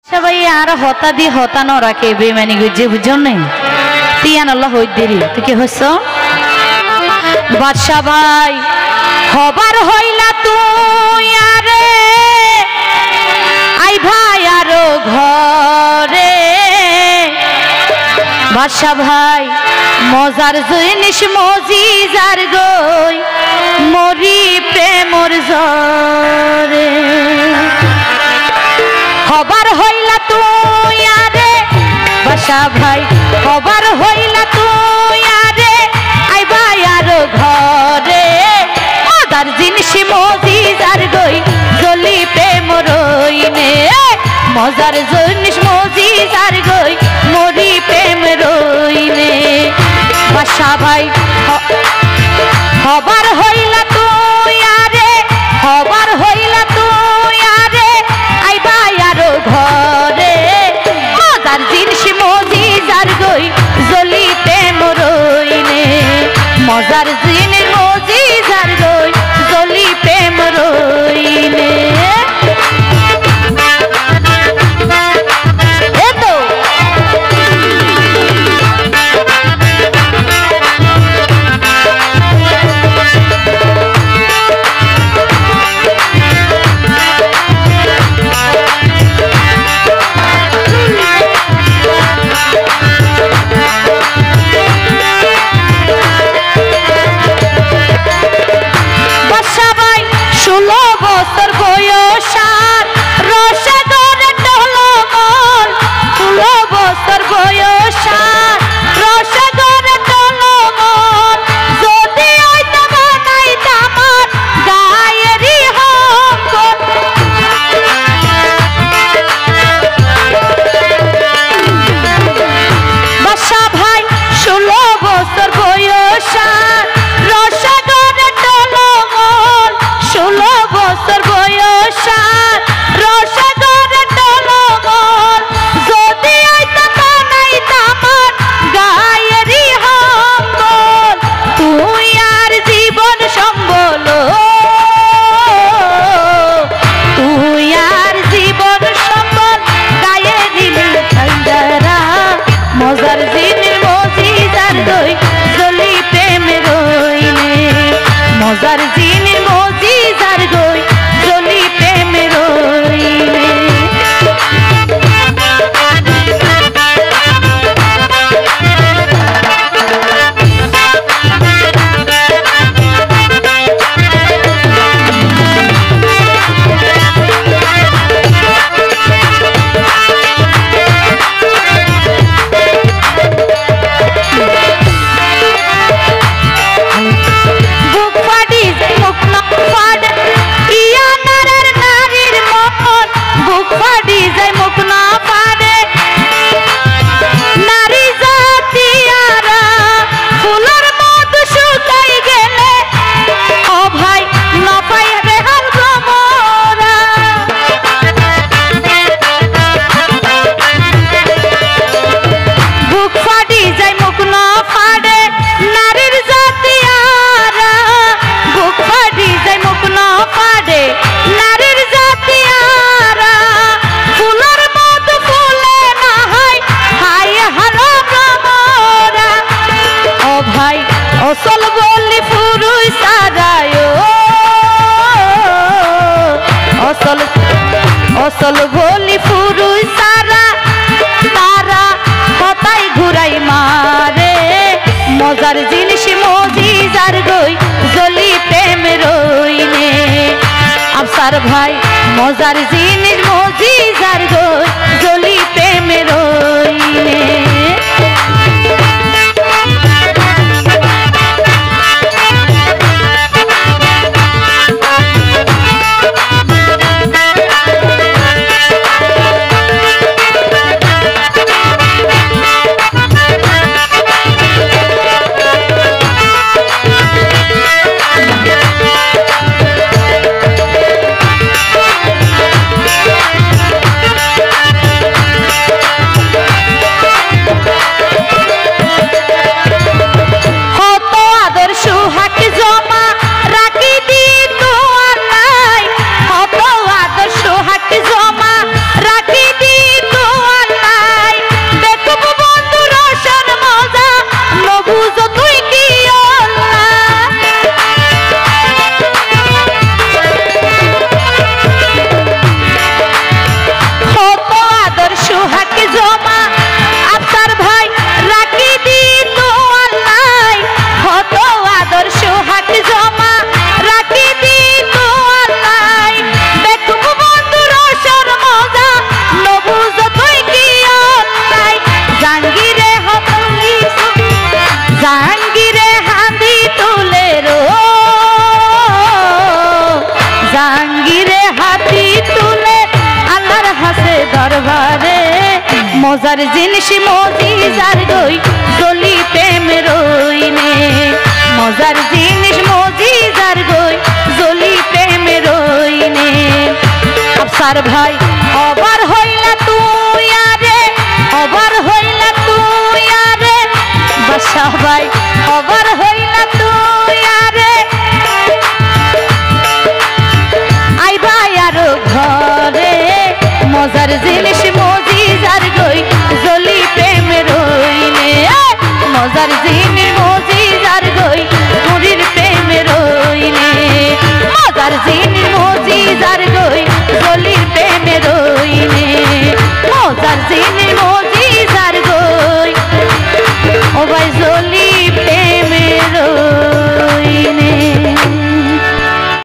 সবাই আর হতা দি হতা ন রাখে বেমানি গুজে বুঝন নাই তিয়ান আল্লাহ হই দেরি তুই কি হইছ বাদশা ভাই হবার হইলা তুই আরে আই ভাই আরো ঘরে বাদশা ভাই মজার জিনিস মজিজার গই মরি প্রেমর জরে হবার হইলা তুই আরে বাদশা ভাই হবার হইলা তুই আরে আই ভাই আরো ঘরে মজার জিনিস মজিজার গই জলি প্রেম রইনে মজার জিনিস মজিজার গই মরি প্রেম রইনে বাদশা ভাই হবার হইলা তুই আরে হবার হইলা তুই আরে আই ভাই আরো ঘরে মজার জিনিস মজিজার গই জলি প্রেম রইনে মজার জিনিস মজিজার গই জলি প্রেম রইনে মজার জিনিস মজিজার গই জলি প্রেম রইনে অসল বলি ফুরুই সারায় অসল অসল বলি ফুরুই সারা তারা কথাই ঘুরাই মারে মজার জিনিস মজিজার গই জলি প্রেম রইনে আফসার ভাই মজার জিনিস মজিজার গই জলি প্রেম রইনে মজার জিনিস মজিজার গই জলি প্রেম রইনে মজার জিনিস মজিজার গই জলি প্রেম রইনে আফসার ভাই অবার হইলা তুই আরে অবার হইলা তুই আরে বাদশাহ ভাই অবার হইলা তুই আরে আইবা আরো ঘরে মজার জিনিস মজিজার গই জলি প্রেম রইনে মজার জিনিস মজিজার গই নুরির প্রেম রইনে মজার জিনিস